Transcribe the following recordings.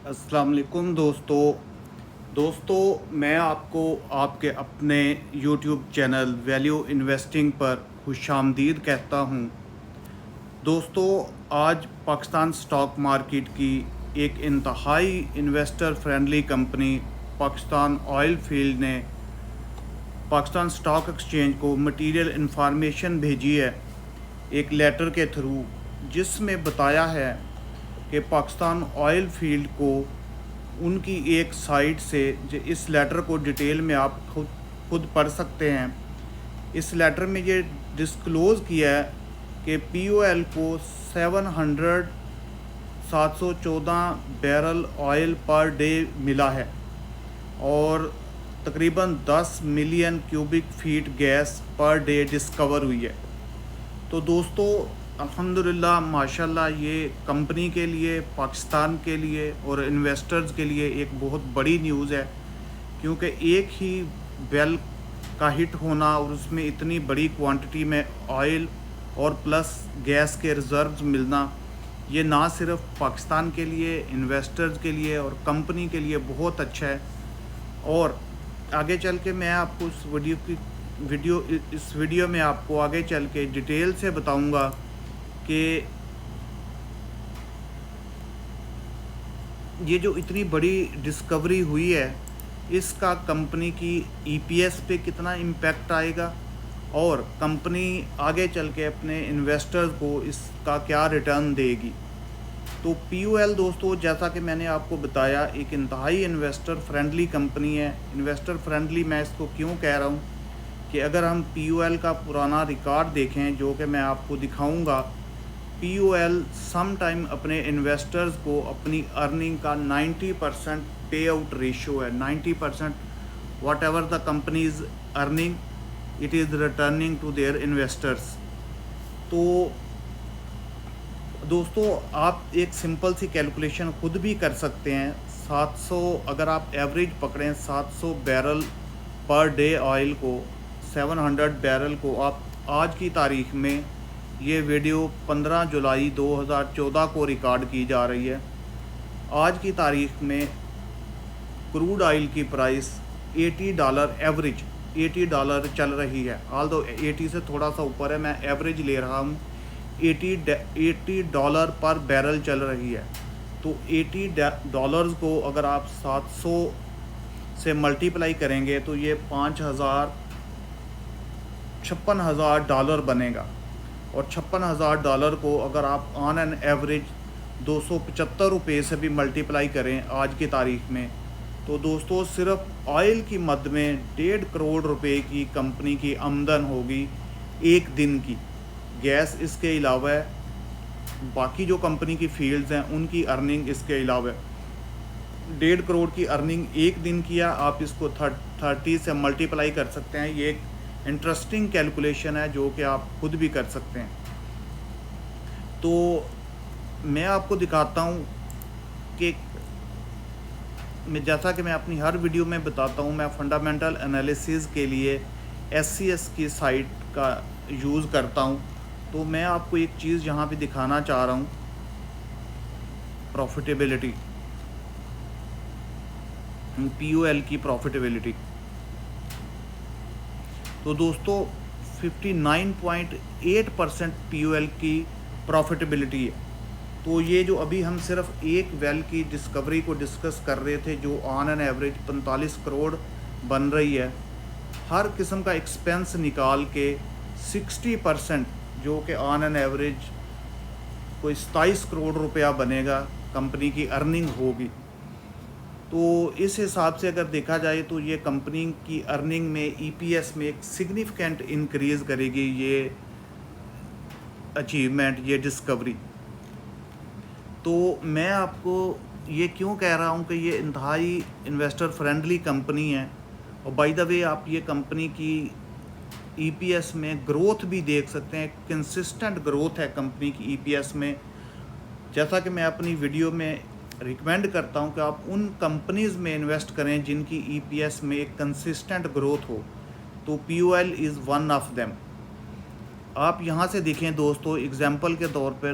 अस्सलाम वालेकुम दोस्तों मैं आपको आपके अपने यूट्यूब चैनल वैल्यू इन्वेस्टिंग पर खुशामदीद कहता हूं। दोस्तों, आज पाकिस्तान स्टॉक मार्केट की एक इंतहाई investor friendly company Pakistan oil field ने पाकिस्तान स्टॉक एक्सचेंज को मटेरियल इन्फॉर्मेशन भेजी है एक लेटर के थ्रू, जिसमें बताया है कि पाकिस्तान ऑयल फील्ड को उनकी एक साइट से, इस लेटर को डिटेल में आप खुद पढ़ सकते हैं। इस लेटर में ये डिस्क्लोज़ किया है कि पीओएल को 714 बैरल ऑयल पर डे मिला है और तकरीबन 10 million cubic feet gas per day discover हुई है। तो दोस्तों, अल्हम्दुलिल्लाह माशाल्लाह, ये कंपनी के लिए, पाकिस्तान के लिए और इन्वेस्टर्स के लिए एक बहुत बड़ी न्यूज़ है, क्योंकि एक ही वेल का हिट होना और उसमें इतनी बड़ी क्वांटिटी में ऑयल और प्लस गैस के रिज़र्व्स मिलना, ये ना सिर्फ पाकिस्तान के लिए, इन्वेस्टर्स के लिए और कंपनी के लिए बहुत अच्छा है। और आगे चल के मैं आपको इस वीडियो में आपको आगे चल के डिटेल से बताऊंगा कि ये जो इतनी बड़ी डिस्कवरी हुई है, इसका कंपनी की ईपीएस पे कितना इम्पैक्ट आएगा और कंपनी आगे चल के अपने इन्वेस्टर्स को इसका क्या रिटर्न देगी। तो पीओएल दोस्तों, जैसा कि मैंने आपको बताया, एक इंतहाई इन्वेस्टर फ्रेंडली कंपनी है। इन्वेस्टर फ्रेंडली मैं इसको क्यों कह रहा हूँ कि अगर हम पीओएल का पुराना रिकॉर्ड देखें, जो कि मैं आपको दिखाऊंगा, पीओएल सम टाइम अपने इन्वेस्टर्स को अपनी अर्निंग का 90% पे आउट रेशियो है। 90% whatever the company is earning, it is returning to their investors. तो दोस्तों, आप एक सिंपल सी कैलकुलेशन खुद भी कर सकते हैं। 700 अगर आप एवरेज पकड़ें, 700 बैरल पर डे ऑयल को, 700 बैरल को आप आज की तारीख में, ये वीडियो 15 जुलाई 2014 को रिकॉर्ड की जा रही है, आज की तारीख में क्रूड ऑयल की प्राइस $80 एवरेज $80 चल रही है। ऑल दो 80 से थोड़ा सा ऊपर है, मैं एवरेज ले रहा हूँ। $80 पर बैरल चल रही है। तो $80 को अगर आप 700 से मल्टीप्लाई करेंगे तो ये $56,000 बनेगा। और $56,000 को अगर आप ऑन एन एवरेज 275 रुपये से भी मल्टीप्लाई करें आज की तारीख में, तो दोस्तों सिर्फ ऑयल की मद में 1.5 करोड़ रुपए की कंपनी की आमदन होगी एक दिन की। गैस इसके अलावा है, बाकी जो कंपनी की फील्ड्स हैं उनकी अर्निंग इसके अलावा है। 1.5 करोड़ की अर्निंग एक दिन किया, आप इसको 30 से मल्टीप्लाई कर सकते हैं। ये एक इंटरेस्टिंग कैलकुलेशन है जो कि आप खुद भी कर सकते हैं। तो मैं आपको दिखाता हूँ कि जैसा कि मैं अपनी हर वीडियो में बताता हूँ, मैं फंडामेंटल एनालिसिस के लिए एससीएस की साइट का यूज़ करता हूँ। तो मैं आपको एक चीज़ यहाँ पे दिखाना चाह रहा हूँ, प्रॉफिटेबिलिटी, पीओएल की प्रॉफिटेबिलिटी। तो दोस्तों 59.8% पीओएल की प्रॉफिटेबिलिटी है। तो ये जो अभी हम सिर्फ एक वेल की डिस्कवरी को डिस्कस कर रहे थे, जो ऑन एन एवरेज 45 करोड़ बन रही है, हर किस्म का एक्सपेंस निकाल के 60%, जो कि ऑन एन एवरेज कोई 27 करोड़ रुपया बनेगा, कंपनी की अर्निंग होगी। तो इस हिसाब से अगर देखा जाए तो ये कंपनी की अर्निंग में, ईपीएस में एक सिग्निफिकेंट इंक्रीज़ करेगी ये अचीवमेंट, ये डिस्कवरी। तो मैं आपको ये क्यों कह रहा हूँ कि ये इंतहाई इन्वेस्टर फ्रेंडली कंपनी है। और बाय द वे, आप ये कंपनी की ईपीएस में ग्रोथ भी देख सकते हैं। कंसिस्टेंट ग्रोथ है कंपनी की ईपीएस में। जैसा कि मैं अपनी वीडियो में रिकमेंड करता हूं कि आप उन कंपनीज़ में इन्वेस्ट करें जिनकी ईपीएस में एक कंसिस्टेंट ग्रोथ हो, तो POL is one of them. आप यहां से देखें दोस्तों, एग्जांपल के तौर पर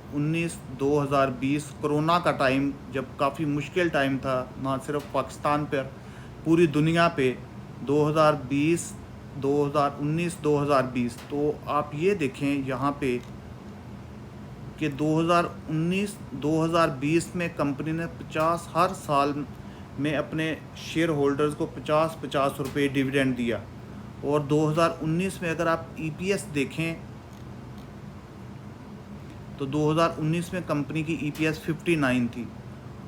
2019-2020 कोरोना का टाइम, जब काफ़ी मुश्किल टाइम था ना सिर्फ पाकिस्तान पर, पूरी दुनिया पे, 2019-2020। तो आप ये देखें यहाँ पे कि 2019-2020 में कंपनी ने 50 हर साल में अपने शेयर होल्डर्स को 50-50 रुपये डिविडेंड दिया। और 2019 में अगर आप ईपीएस देखें तो 2019 में कंपनी की ईपीएस 59 थी,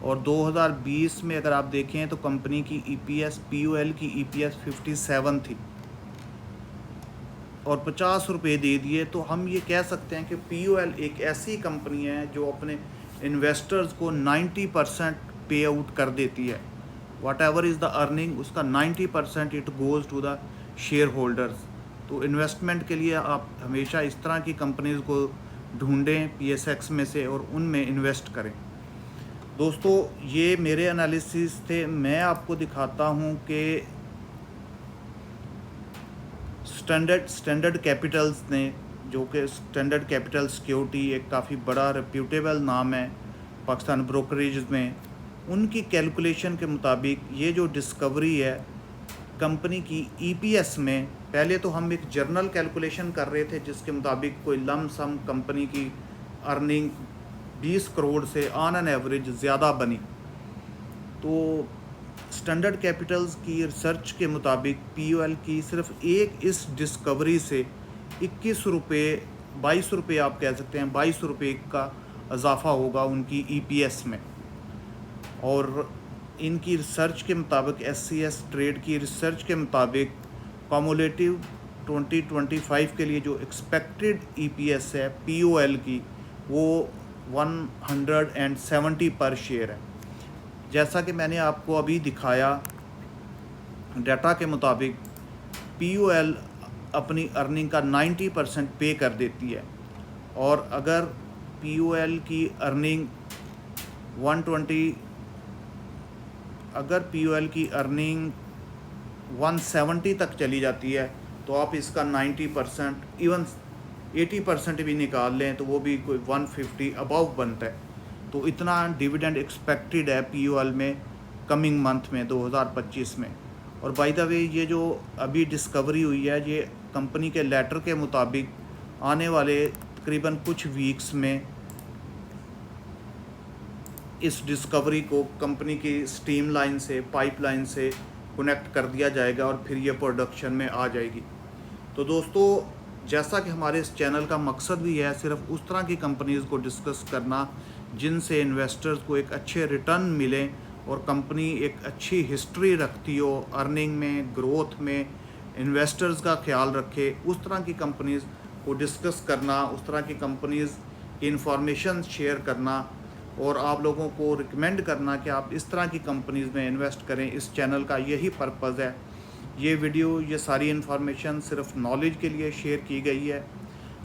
और 2020 में अगर आप देखें तो कंपनी की ईपीएस, पीओएल की ईपीएस 57 थी और 50 रुपये दे दिए। तो हम ये कह सकते हैं कि पीओएल एक ऐसी कंपनी है जो अपने इन्वेस्टर्स को 90% पे आउट कर देती है। Whatever is the earning, उसका 90% it goes to the shareholders. तो इन्वेस्टमेंट के लिए आप हमेशा इस तरह की कंपनीज़ को ढूंढें पीएसएक्स में से और उनमें इन्वेस्ट करें। दोस्तों, ये मेरे एनालिसिस थे। मैं आपको दिखाता हूँ कि स्टैंडर्ड कैपिटल्स ने, जो कि स्टैंडर्ड कैपिटल सिक्योरिटी एक काफ़ी बड़ा रेप्यूटेबल नाम है पाकिस्तान ब्रोकरेज में, उनकी कैलकुलेशन के मुताबिक ये जो डिस्कवरी है कंपनी की ईपीएस में, पहले तो हम एक जर्नल कैलकुलेशन कर रहे थे जिसके मुताबिक कोई लम सम कंपनी की अर्निंग 20 करोड़ से ऑन एन एवरेज ज़्यादा बनी। तो स्टैंडर्ड कैपिटल्स की रिसर्च के मुताबिक पीओएल की सिर्फ एक इस डिस्कवरी से 21 रुपये, 22 रुपये आप कह सकते हैं, 22 रुपये का इजाफा होगा उनकी ईपीएस में। और इनकी रिसर्च के मुताबिक, एससीएस ट्रेड की रिसर्च के मुताबिक, कॉमुलेटिव 2025 के लिए जो एक्सपेक्टेड ईपीएस है पीओएल की, वो 170 पर शेयर है। जैसा कि मैंने आपको अभी दिखाया, डाटा के मुताबिक पीओएल अपनी अर्निंग का 90% पे कर देती है। और अगर पीओएल की अर्निंग 170 तक चली जाती है तो आप इसका 90%, इवन 80% भी निकाल लें तो वो भी कोई 150 अबव बनता है। तो इतना डिविडेंड एक्सपेक्टेड है पीओएल में कमिंग मंथ में 2025 में। और बाय द वे, ये जो अभी डिस्कवरी हुई है, ये कंपनी के लेटर के मुताबिक आने वाले तकरीबन कुछ वीक्स में इस डिस्कवरी को कंपनी की स्टीम लाइन से, पाइपलाइन से कनेक्ट कर दिया जाएगा और फिर ये प्रोडक्शन में आ जाएगी। तो दोस्तों, जैसा कि हमारे इस चैनल का मकसद भी है सिर्फ उस तरह की कंपनीज़ को डिस्कस करना जिनसे इन्वेस्टर्स को एक अच्छे रिटर्न मिले और कंपनी एक अच्छी हिस्ट्री रखती हो अर्निंग में, ग्रोथ में, इन्वेस्टर्स का ख्याल रखे, उस तरह की कंपनीज़ को डिस्कस करना, उस तरह की कंपनीज़ की इंफॉर्मेशन शेयर करना और आप लोगों को रिकमेंड करना कि आप इस तरह की कंपनीज़ में इन्वेस्ट करें। इस चैनल का यही पर्पज़ है। ये वीडियो, ये सारी इन्फॉर्मेशन सिर्फ नॉलेज के लिए शेयर की गई है।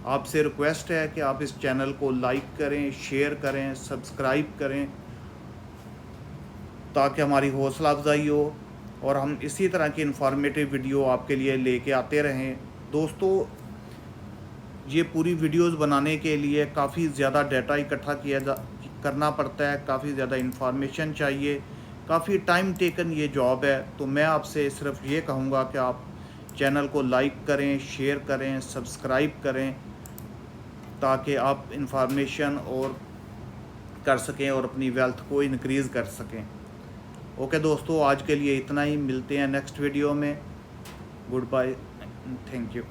आपसे रिक्वेस्ट है कि आप इस चैनल को लाइक करें, शेयर करें, सब्सक्राइब करें ताकि हमारी हौसला अफजाई हो और हम इसी तरह की इन्फॉर्मेटिव वीडियो आपके लिए लेके आते रहें। दोस्तों, ये पूरी वीडियोस बनाने के लिए काफ़ी ज़्यादा डाटा इकट्ठा करना पड़ता है, काफ़ी ज़्यादा इन्फॉर्मेशन चाहिए, काफ़ी टाइम टेकन ये जॉब है। तो मैं आपसे सिर्फ ये कहूँगा कि आप चैनल को लाइक करें, शेयर करें, सब्सक्राइब करें ताकि आप इन्फॉर्मेशन और कर सकें और अपनी वेल्थ को इनक्रीज़ कर सकें। ओके दोस्तों, आज के लिए इतना ही। मिलते हैं नेक्स्ट वीडियो में। Goodbye, thank you.